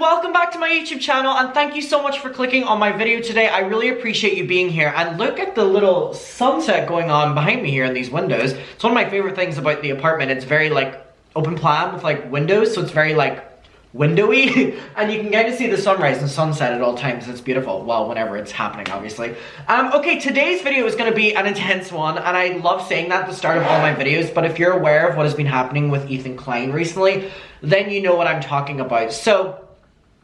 welcome back to my YouTube channel, and thank you so much for clicking on my video today. I really appreciate you being here, and look at the little sunset going on behind me here in these windows. It's one of my favorite things about the apartment. It's very like open plan with like windows, so it's very like windowy and you can kind of see the sunrise and sunset at all times. It's beautiful. Well, whenever it's happening, obviously. Okay, today's video is going to be an intense one, and I love saying that at the start of all my videos, but if you're aware of what has been happening with Klein recently, then you know what I'm talking about. So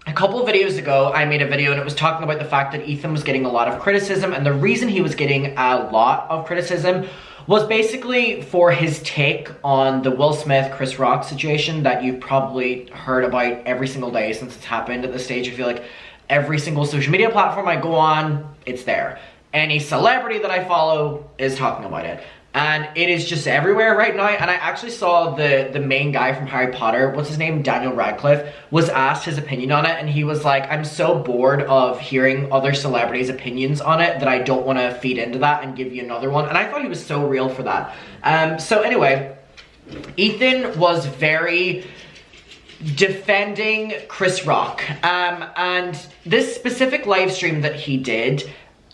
a couple of videos ago, I made a video and it was talking about the fact that Ethan was getting a lot of criticism, and the reason he was getting a lot of criticism was basically for his take on the Will Smith, Chris Rock situation that you've probably heard about every single day since it's happened at this stage. I feel like every single social media platform I go on, it's there. Any celebrity that I follow is talking about it. And it is just everywhere right now. And I actually saw the main guy from Harry Potter, what's his name, Daniel Radcliffe, was asked his opinion on it, and he was like, I'm so bored of hearing other celebrities' opinions on it that I don't want to feed into that and give you another one. And I thought he was so real for that. So anyway, Ethan was very defending Chris Rock. And this specific live stream that he did,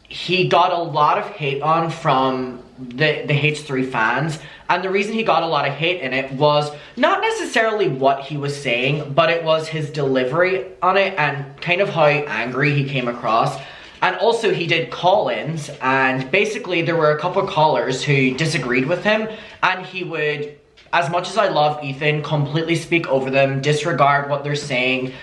he got a lot of hate on from the H3 fans, and the reason he got a lot of hate in it was not necessarily what he was saying, but it was his delivery on it and kind of how angry he came across. And also he did call-ins, and basically there were a couple of callers who disagreed with him, and he would, as much as I love Ethan, completely speak over them, disregard what they're saying.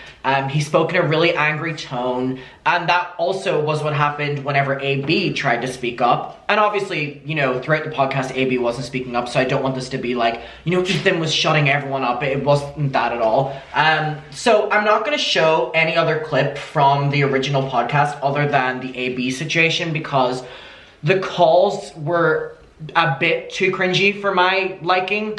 He spoke in a really angry tone, and that also was what happened whenever AB tried to speak up. And obviously, you know, throughout the podcast, AB wasn't speaking up, so I don't want this to be like, you know, Ethan was shutting everyone up. It wasn't that at all. So I'm not going to show any other clip from the original podcast other than the AB situation, because the calls were a bit too cringy for my liking.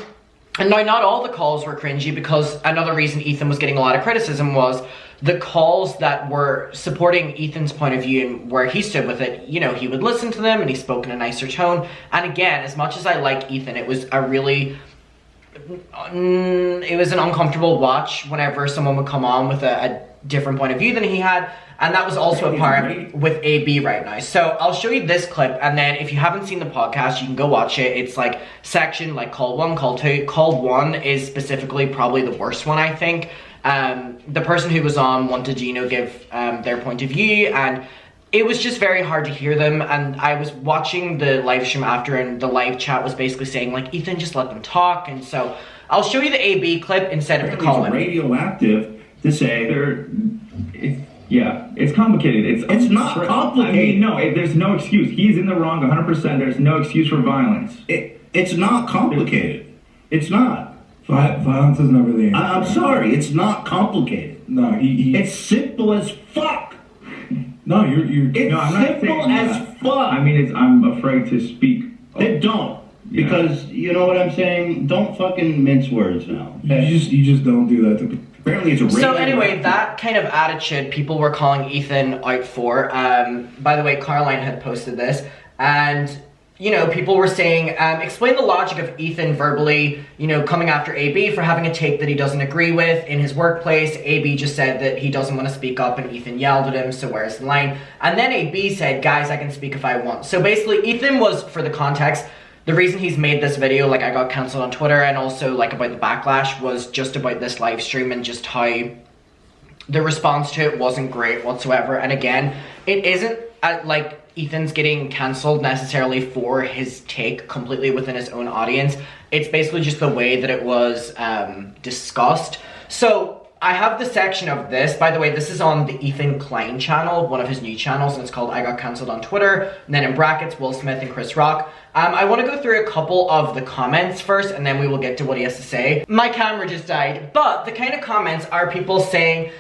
And now, not all the calls were cringy, because another reason Ethan was getting a lot of criticism was the calls that were supporting Ethan's point of view and where he stood with it. You know, he would listen to them and he spoke in a nicer tone. And again, as much as I like Ethan, it was a really, it was an uncomfortable watch whenever someone would come on with a different point of view than he had. And that was also a part with AB right now. So I'll show you this clip, and then if you haven't seen the podcast, you can go watch it. It's like section like call 1, call 2. Call 1 is specifically probably the worst one, I think. The person who was on wanted to, you know, give their point of view, and it was just very hard to hear them. And I was watching the live stream after, and the live chat was basically saying like, Ethan, just let them talk. And so I'll show you the AB clip instead of the call-in. Radioactive to say they're... Yeah, it's complicated. It's not complicated. I mean, no, there's no excuse. He's in the wrong 100%. There's no excuse for violence. It's not complicated. It's not. Violence is never the answer. I'm sorry, it's not complicated. No, it's simple as fuck. No, you're. It's no, I'm not simple as fuck. I mean, I'm afraid to speak. Then don't. Yeah. Because, you know what I'm saying? Don't fucking mince words now. Okay? You just don't do that to people. Apparently it's a so anyway, that kind of attitude people were calling Ethan out for. By the way, Caroline had posted this, and you know, people were saying, explain the logic of Ethan verbally, you know, coming after AB for having a take that he doesn't agree with in his workplace. AB just said that he doesn't want to speak up, and Ethan yelled at him, so where's the line? And then AB said, guys, I can speak if I want. So basically, Ethan was, for the context, the reason he's made this video, like I got cancelled on Twitter, and also like about the backlash, was just about this live stream and just how the response to it wasn't great whatsoever. And again, it isn't like Ethan's getting cancelled necessarily for his take completely within his own audience. It's basically just the way that it was discussed. So I have the section of this. By the way, this is on the Ethan Klein channel, one of his new channels, and it's called I Got Cancelled on Twitter. And then in brackets, Will Smith and Chris Rock. I want to go through a couple of the comments first, and then we will get to what he has to say. My camera just died, but the kind of comments are people saying,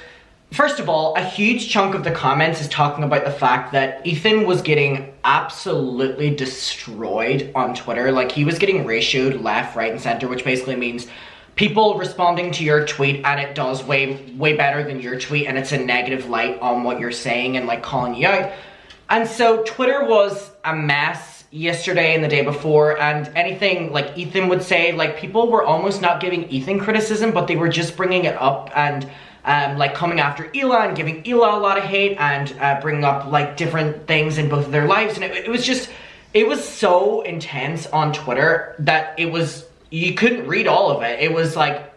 first of all, a huge chunk of the comments is talking about the fact that Ethan was getting absolutely destroyed on Twitter. Like, he was getting ratioed left, right, and center, which basically means people responding to your tweet, and it does way better than your tweet, and it's a negative light on what you're saying and like calling you out. And so Twitter was a mess yesterday and the day before, and anything like Ethan would say, like, people were almost not giving Ethan criticism, but they were just bringing it up and like coming after Hila and giving Hila a lot of hate and bringing up like different things in both of their lives. And it was so intense on Twitter that you couldn't read all of it. It was like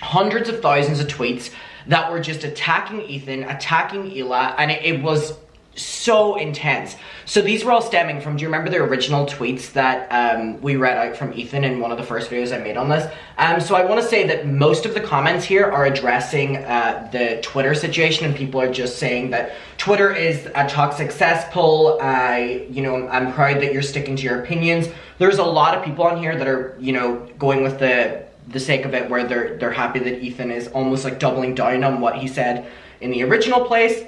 hundreds of thousands of tweets that were just attacking Ethan, attacking Hila, and it was so intense. So these were all stemming from, do you remember the original tweets that we read out from Ethan in one of the first videos I made on this? So I want to say that most of the comments here are addressing the Twitter situation, and people are just saying that Twitter is a toxic cesspool. I'm proud that you're sticking to your opinions. There's a lot of people on here that are, going with the sake of it, where they're happy that Ethan is almost like doubling down on what he said in the original place.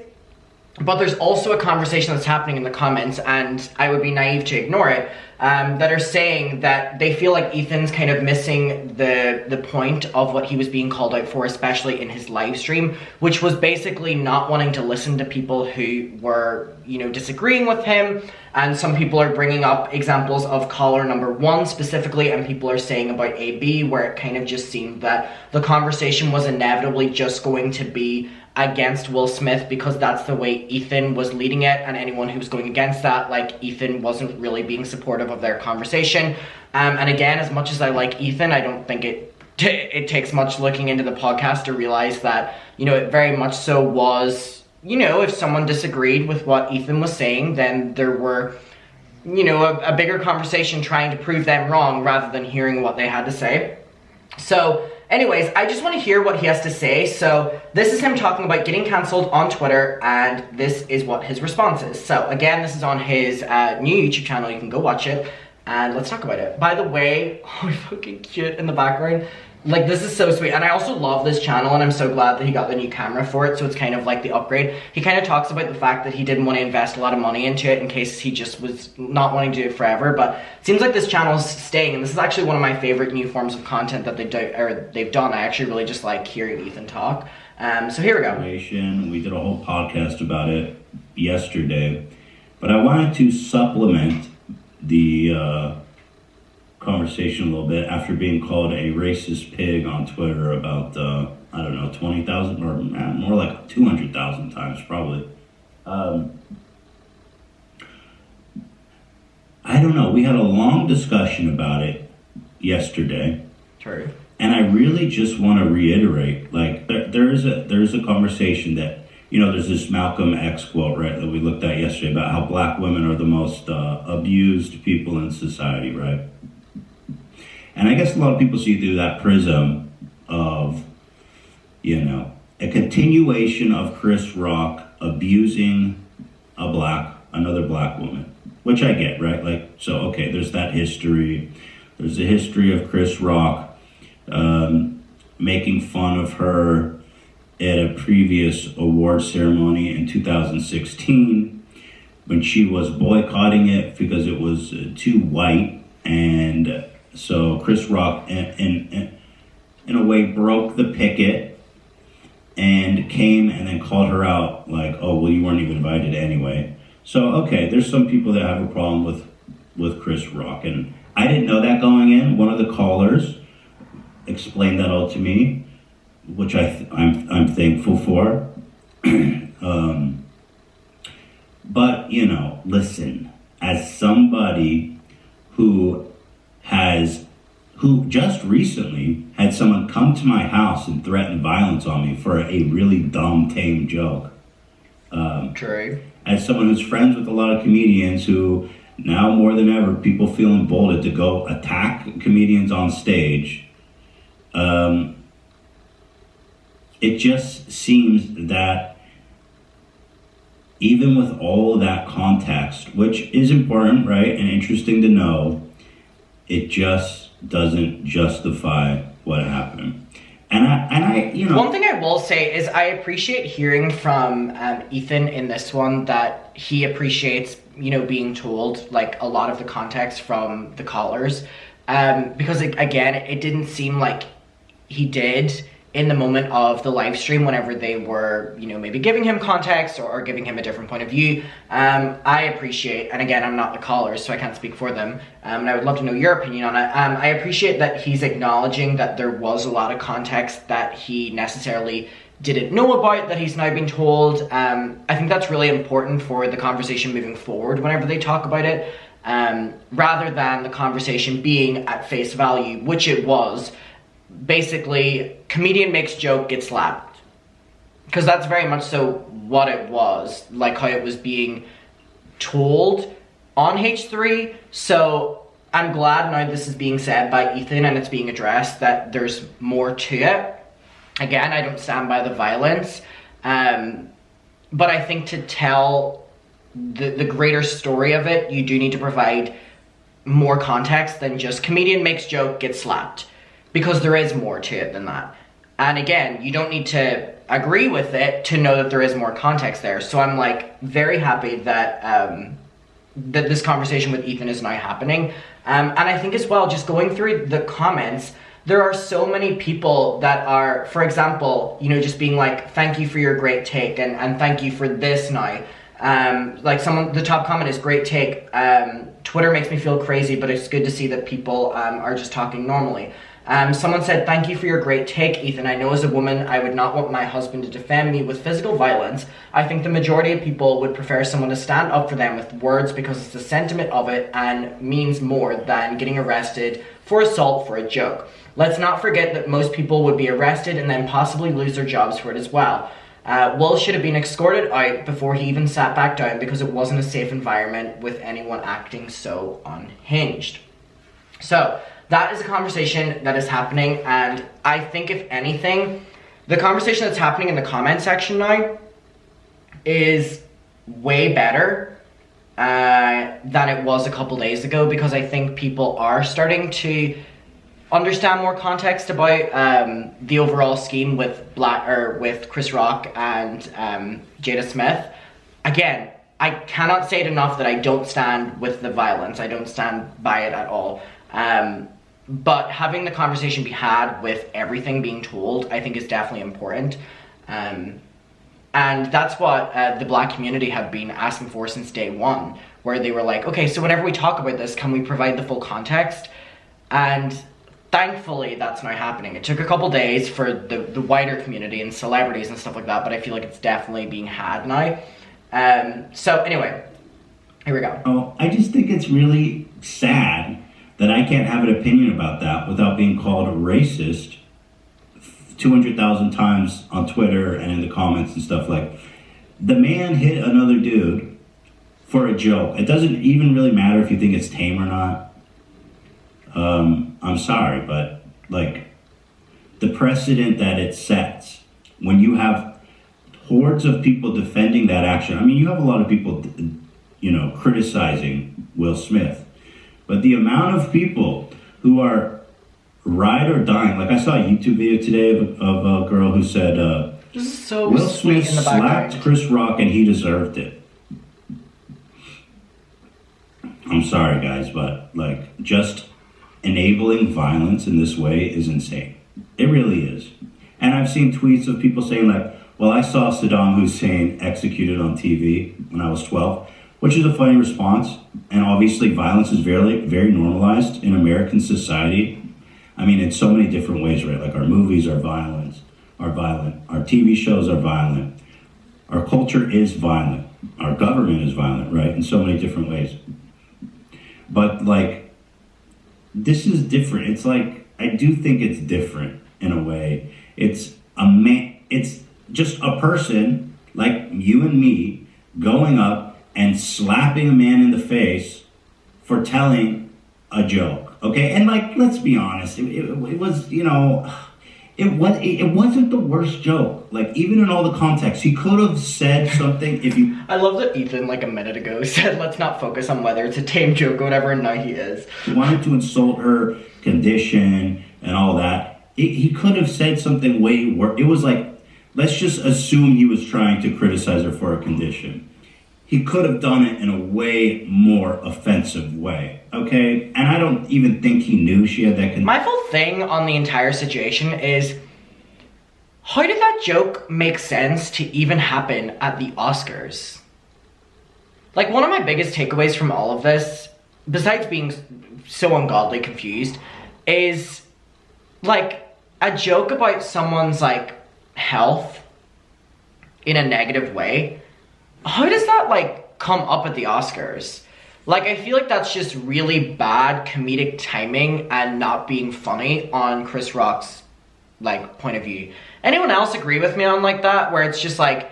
But there's also a conversation that's happening in the comments, and I would be naive to ignore it, that are saying that they feel like Ethan's kind of missing the point of what he was being called out for, especially in his live stream, which was basically not wanting to listen to people who were, disagreeing with him. And some people are bringing up examples of caller number 1 specifically, and people are saying about AB, where it kind of just seemed that the conversation was inevitably just going to be against Will Smith because that's the way Ethan was leading it, and anyone who was going against that, like Ethan, wasn't really being supportive of their conversation. And again, as much as I like Ethan, I don't think it takes much looking into the podcast to realize that, it very much so was, if someone disagreed with what Ethan was saying, then there were, a bigger conversation trying to prove them wrong rather than hearing what they had to say. So anyways, I just want to hear what he has to say. So this is him talking about getting cancelled on Twitter, and this is what his response is. So again, this is on his new YouTube channel. You can go watch it, and let's talk about it. By the way, oh, fucking cute in the background. Like, this is so sweet, and I also love this channel, and I'm so glad that he got the new camera for it, so it's kind of like the upgrade. He kind of talks about the fact that he didn't want to invest a lot of money into it in case he just was not wanting to do it forever, but it seems like this channel is staying, and this is actually one of my favorite new forms of content that they've done. I actually really just like hearing Ethan talk. So here we go. We did a whole podcast about it yesterday, but I wanted to supplement the conversation a little bit after being called a racist pig on Twitter about, 20,000 or more like 200,000 times probably. I don't know. We had a long discussion about it yesterday. True. And I really just want to reiterate, like, there is a conversation that, there's this Malcolm X quote, right, that we looked at yesterday about how black women are the most abused people in society, right? And I guess a lot of people see through that prism of, a continuation of Chris Rock abusing another black woman, which I get, right? Like, so, okay, there's that history. There's a history of Chris Rock making fun of her at a previous award ceremony in 2016 when she was boycotting it because it was too white, and so Chris Rock, in a way, broke the picket and came and then called her out like, oh, well, you weren't even invited anyway. So, okay, there's some people that have a problem with Chris Rock, and I didn't know that going in. One of the callers explained that all to me, which I'm thankful for. But, listen, as somebody who just recently had someone come to my house and threaten violence on me for a really dumb, tame joke. True. As someone who's friends with a lot of comedians who, now more than ever, people feel emboldened to go attack comedians on stage. It just seems that even with all of that context, which is important, right, and interesting to know, it just doesn't justify what happened. And I One thing I will say is I appreciate hearing from Ethan in this one that he appreciates, being told, like, a lot of the context from the callers. Because, again, it didn't seem like he did in the moment of the live stream whenever they were, maybe giving him context or giving him a different point of view. I appreciate, and again, I'm not the callers, so I can't speak for them, and I would love to know your opinion on it. I appreciate that he's acknowledging that there was a lot of context that he necessarily didn't know about that he's now been told. I think that's really important for the conversation moving forward whenever they talk about it, rather than the conversation being at face value, which it was. Basically, comedian makes joke, gets slapped. Because that's very much so what it was, like how it was being told on H3. So I'm glad now this is being said by Ethan and it's being addressed that there's more to it. Again, I don't stand by the violence, but I think to tell the greater story of it, you do need to provide more context than just comedian makes joke, gets slapped, because there is more to it than that. And again, you don't need to agree with it to know that there is more context there. So I'm like very happy that that this conversation with Ethan is now happening. And I think as well, just going through the comments, there are so many people that are, for example, you know, just being like, thank you for your great take, and thank you for this now. Like the top comment is great take. Twitter makes me feel crazy, but it's good to see that people are just talking normally. Someone said, thank you for your great take, Ethan. I know as a woman, I would not want my husband to defend me with physical violence. I think the majority of people would prefer someone to stand up for them with words because it's the sentiment of it and means more than getting arrested for assault for a joke. Let's not forget that most people would be arrested and then possibly lose their jobs for it as well. Will should have been escorted out before he even sat back down because it wasn't a safe environment with anyone acting so unhinged. So that is a conversation that is happening, and I think if anything, the conversation that's happening in the comment section now is way better than it was a couple days ago, because I think people are starting to understand more context about the overall scheme with with Chris Rock and Jada Smith. Again, I cannot say it enough that I don't stand with the violence. I don't stand by it at all. But having the conversation be had with everything being told, I think is definitely important. And that's what the Black community have been asking for since day one, where they were like, okay, so whenever we talk about this, can we provide the full context? And thankfully, that's now happening. It took a couple days for the wider community and celebrities and stuff like that, but I feel like it's definitely being had now. So anyway, here we go. Oh, I just think it's really sad that I can't have an opinion about that without being called a racist 200,000 times on Twitter and in the comments and stuff. Like, the man hit another dude for a joke. It doesn't even really matter if you think it's tame or not. I'm sorry, but like, the precedent that it sets when you have hordes of people defending that action. I mean, you have a lot of people, you know, criticizing Will Smith. But the amount of people who are ride or dying, like I saw a YouTube video today of a girl who said, so Will Smith in the slapped Chris Rock and he deserved it. I'm sorry, guys, but like, just enabling violence in this way is insane. It really is. And I've seen tweets of people saying like, well, I saw Saddam Hussein executed on TV when I was 12. Which is a funny response, and obviously violence is very, very normalized in American society. I mean, in so many different ways, right? Like, our movies are violent, our TV shows are violent, our culture is violent, our government is violent, right? In so many different ways. But like, this is different. It's like, I do think it's different in a way. It's just a person like you and me going up and slapping a man in the face for telling a joke, okay? And like, let's be honest, it was, you know, it wasn't the worst joke. Like, even in all the context, he could have said something if you... I love that Ethan, like a minute ago, said, let's not focus on whether it's a tame joke or whatever, and now he is. He wanted to insult her condition and all that. He could have said something way worse. It was like, let's just assume he was trying to criticize her for a condition. He could have done it in a way more offensive way, okay? And I don't even think he knew she had that condition. My full thing on the entire situation is, how did that joke make sense to even happen at the Oscars? Like, one of my biggest takeaways from all of this, besides being so ungodly confused, is, like, a joke about someone's, like, health in a negative way, how does that, like, come up at the Oscars? Like, I feel like that's just really bad comedic timing and not being funny on Chris Rock's, like, point of view. Anyone else agree with me on, like, that? Where it's just, like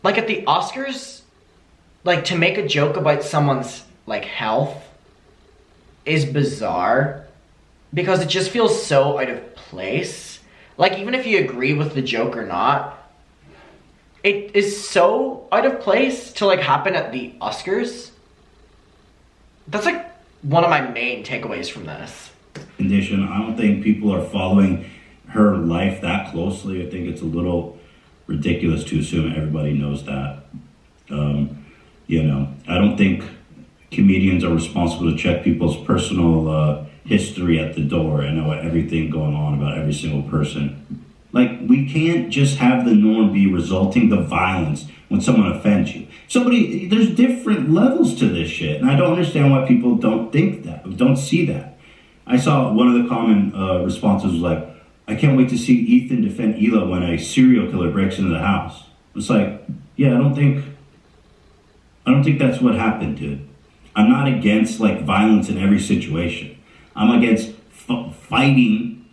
at the Oscars, like, to make a joke about someone's, like, health is bizarre. Because it just feels so out of place. Like, even if you agree with the joke or not, it is so out of place to, like, happen at the Oscars. That's, like, one of my main takeaways from this. Condition. I don't think people are following her life that closely. I think it's a little ridiculous to assume everybody knows that. You know, I don't think comedians are responsible to check people's personal history at the door and know everything going on about every single person. Like, we can't just have the norm be resulting the violence when someone offends you. There's different levels to this shit, and I don't understand why people don't see that. I saw one of the common responses was like, I can't wait to see Ethan defend Hila when a serial killer breaks into the house. It's like, yeah, I don't think that's what happened, dude. I'm not against, like, violence in every situation. I'm against fighting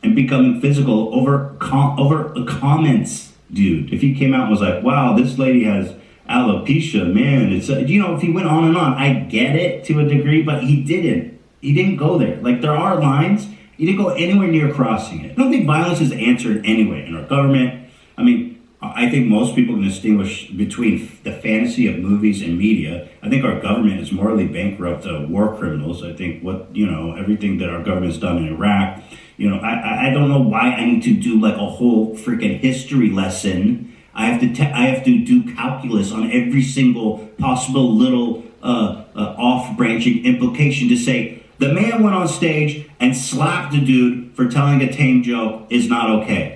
and becoming physical over comments, dude. If he came out and was like, wow, this lady has alopecia, man, it's, you know, if he went on and on, I get it to a degree, but he didn't go there. Like, there are lines, he didn't go anywhere near crossing it. I don't think violence is answered anyway in our government. I mean, I think most people can distinguish between the fantasy of movies and media. I think our government is morally bankrupt, war criminals. I think everything that our government's done in Iraq, you know, I don't know why I need to do, like, a whole freaking history lesson. I have to do calculus on every single possible little off-branching implication to say the man went on stage and slapped the dude for telling a tame joke is not okay.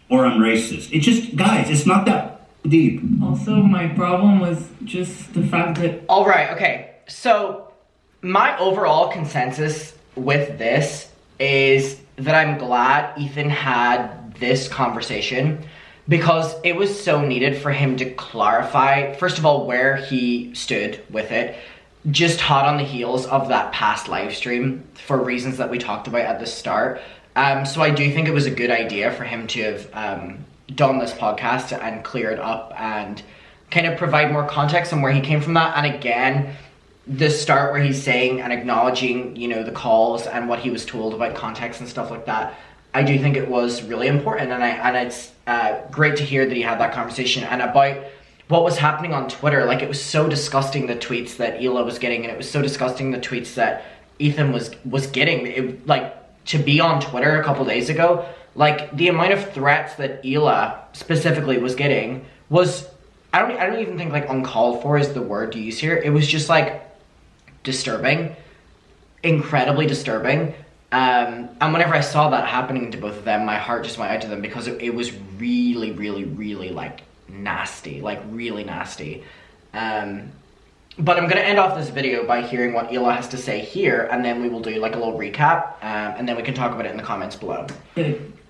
Or I'm racist. It's just, guys, it's not that deep. Also, my problem was just the fact that... Alright, okay. So, my overall consensus with this is that I'm glad Ethan had this conversation because it was so needed for him to clarify, first of all, where he stood with it, just hot on the heels of that past live stream for reasons that we talked about at the start. So I do think it was a good idea for him to have done this podcast and clear it up and kind of provide more context on where he came from that. And again, the start where he's saying and acknowledging, you know, the calls and what he was told about context and stuff like that, I do think it was really important. And it's great to hear that he had that conversation. And about what was happening on Twitter, like, it was so disgusting, the tweets that Hila was getting, and it was so disgusting, the tweets that Ethan was getting. It, like, to be on Twitter a couple days ago, like, the amount of threats that Hila specifically was getting was, I don't even think, like, uncalled for is the word to use here. It was just, like, disturbing, incredibly disturbing. And whenever I saw that happening to both of them, my heart just went out to them because it was really, really, really, like, nasty, like, really nasty. But I'm going to end off this video by hearing what Hila has to say here, and then we will do, like, a little recap, and then we can talk about it in the comments below.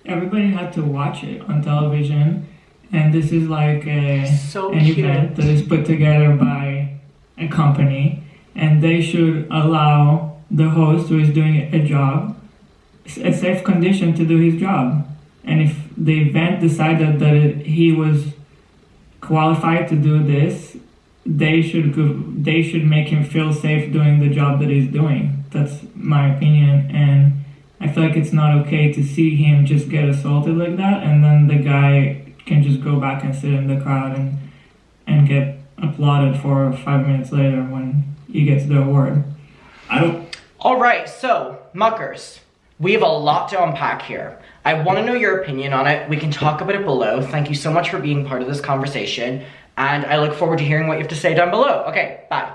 Everybody had to watch it on television, and this is like an event that is put together by a company, and they should allow the host who is doing a job a safe condition to do his job. And if the event decided that he was qualified to do this, they should make him feel safe doing the job that he's doing. That's my opinion, and I feel like it's not okay to see him just get assaulted like that, and then the guy can just go back and sit in the crowd and get applauded for 5 minutes later when he gets the award. Alright, so, muckers, we have a lot to unpack here. I want to know your opinion on it. We can talk about it below. Thank you so much for being part of this conversation, and I look forward to hearing what you have to say down below. Okay, bye.